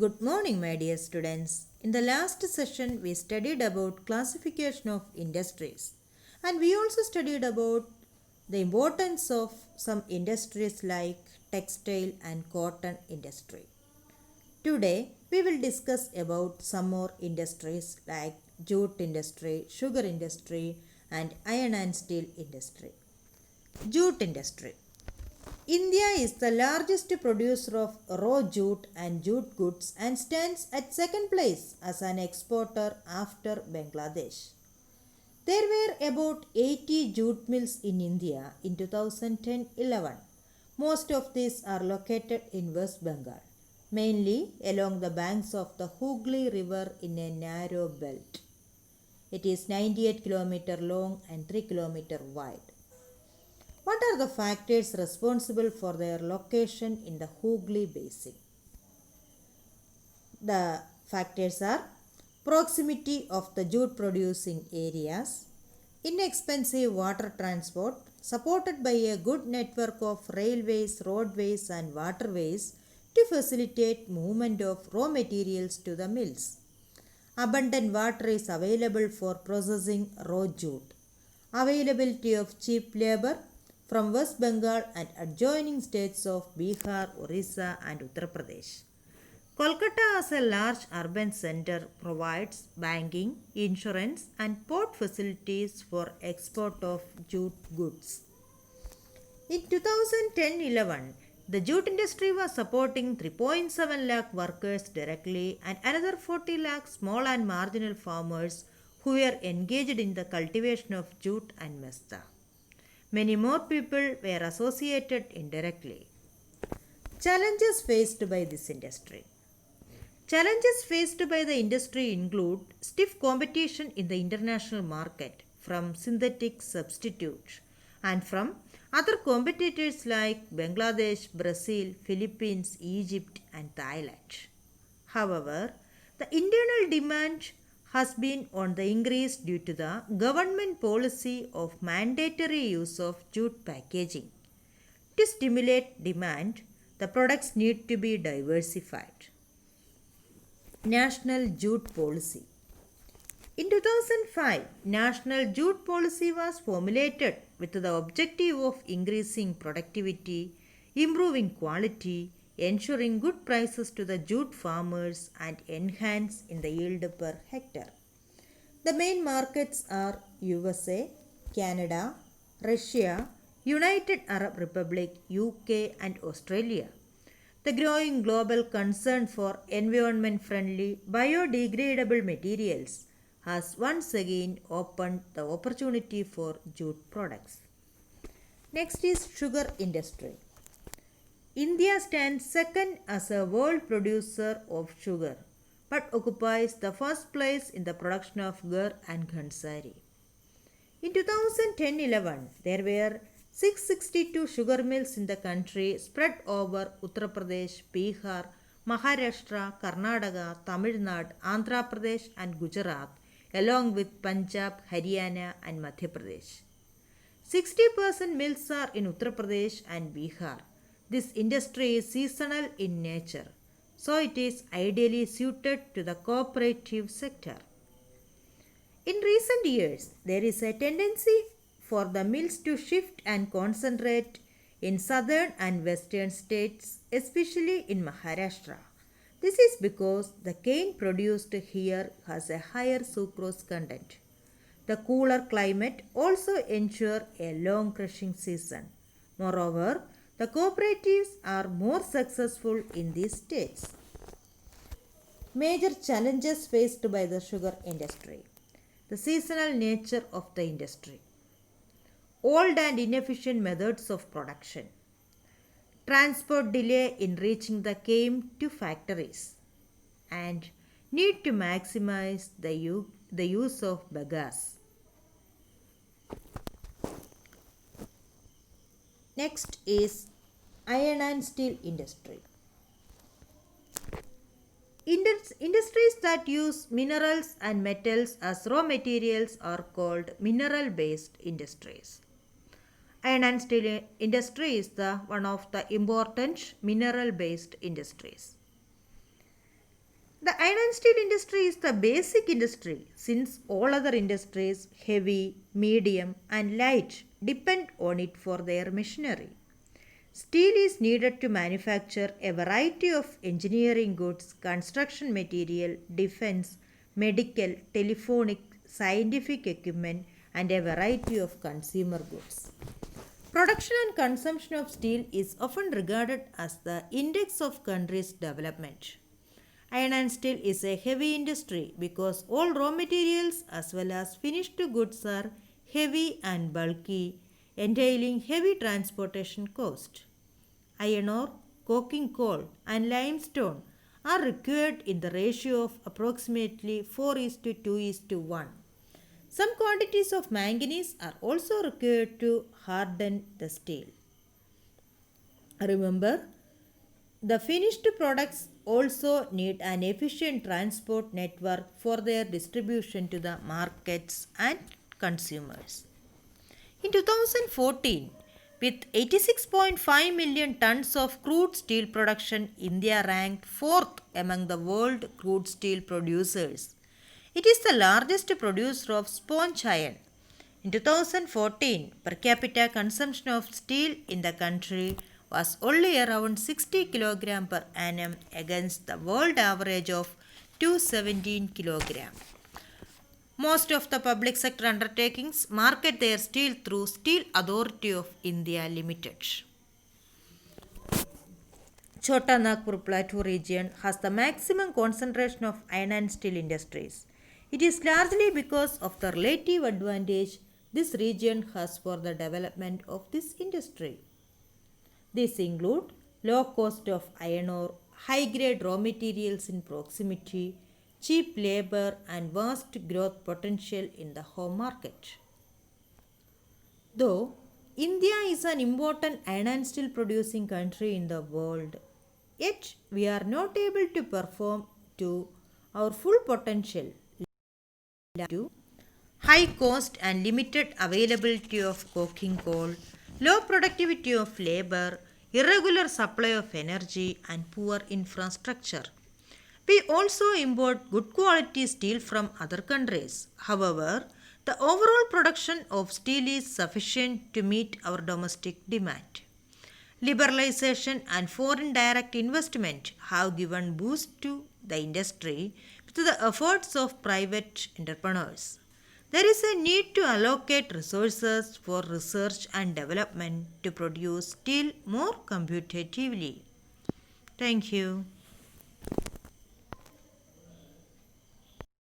Good morning, my dear students. In the last session, we studied about classification of industries, and we also studied about the importance of some industries like textile and cotton industry. Today, we will discuss about some more industries like jute industry, sugar industry, and iron and steel industry. Jute industry. India is the largest producer of raw jute and jute goods and stands at second place as an exporter after Bangladesh. There were about 80 jute mills in India in 2010-11. Most of these are located in West Bengal, mainly along the banks of the Hooghly River in a narrow belt. It is 98 km long and 3 km wide. What are the factors responsible for their location in the Hooghly Basin? The factors are proximity of the jute producing areas, inexpensive water transport supported by a good network of railways, roadways and waterways to facilitate movement of raw materials to the mills. Abundant water is available for processing raw jute. Availability of cheap labor from West Bengal and adjoining states of Bihar, Orissa and Uttar Pradesh. Kolkata as a large urban center provides banking, insurance and port facilities for export of jute goods. In 2010-11, the jute industry was supporting 3.7 lakh workers directly and another 40 lakh small and marginal farmers who were engaged in the cultivation of jute and mesta. Many more people were associated indirectly. Challenges faced by this industry. Challenges faced by the industry include stiff competition in the international market from synthetic substitutes and from other competitors like Bangladesh, Brazil, Philippines, Egypt, and Thailand. However, the internal demand has been on the increase due to the government policy of mandatory use of jute packaging. To stimulate demand, the products need to be diversified. National Jute Policy. In 2005, National Jute Policy was formulated with the objective of increasing productivity, improving quality, ensuring good prices to the jute farmers and enhance in the yield per hectare. The main markets are USA, Canada, Russia, United Arab Republic, UK and Australia. The growing global concern for environment friendly biodegradable materials has once again opened the opportunity for jute products. Next is sugar industry. India stands second as a world producer of sugar but occupies the first place in the production of gur and ghansari. In 2010-11, there were 662 sugar mills in the country spread over Uttar Pradesh, Bihar, Maharashtra, Karnataka, Tamil Nadu, Andhra Pradesh and Gujarat along with Punjab, Haryana and Madhya Pradesh. 60% mills are in Uttar Pradesh and Bihar. This industry is seasonal in nature, so it is ideally suited to the cooperative sector. In recent years, there is a tendency for the mills to shift and concentrate in southern and western states, especially in Maharashtra. This is because the cane produced here has a higher sucrose content. The cooler climate also ensures a long crushing season. Moreover, the cooperatives are more successful in these states. Major challenges faced by the sugar industry. The seasonal nature of the industry. Old and inefficient methods of production. Transport delay in reaching the cane to factories. And need to maximize the use of bagasse. Next is iron and steel industry. Industries that use minerals and metals as raw materials are called mineral-based industries. Iron and steel industry is one of the important mineral-based industries. The iron and steel industry is the basic industry since all other industries, heavy, medium, and light, depend on it for their machinery. Steel is needed to manufacture a variety of engineering goods, construction material, defense, medical, telephonic, scientific equipment, and a variety of consumer goods. Production and consumption of steel is often regarded as the index of country's development. Iron and steel is a heavy industry because all raw materials as well as finished goods are heavy and bulky, entailing heavy transportation cost. Iron ore, coking coal, and limestone are required in the ratio of approximately 4 is to 2 is to 1. Some quantities of manganese are also required to harden the steel. Remember, the finished products also need an efficient transport network for their distribution to the markets and consumers. In 2014, with 86.5 million tons of crude steel production, India ranked 4th among the world crude steel producers. It is the largest producer of sponge iron. In 2014, per capita consumption of steel in the country was only around 60 kg per annum against the world average of 217 kg. Most of the public sector undertakings market their steel through Steel Authority of India Limited. Chota Nagpur Plateau region has the maximum concentration of iron and steel industries. It is largely because of the relative advantage this region has for the development of this industry. These include low cost of iron ore, high grade raw materials in proximity, cheap labor, and vast growth potential in the home market. Though India is an important iron and steel producing country in the world, yet we are not able to perform to our full potential due to high cost and limited availability of coking coal, low productivity of labor, irregular supply of energy, and poor infrastructure. We also import good quality steel from other countries. However, the overall production of steel is sufficient to meet our domestic demand. Liberalization and foreign direct investment have given boost to the industry with the efforts of private entrepreneurs. There is a need to allocate resources for research and development to produce steel more competitively. Thank you.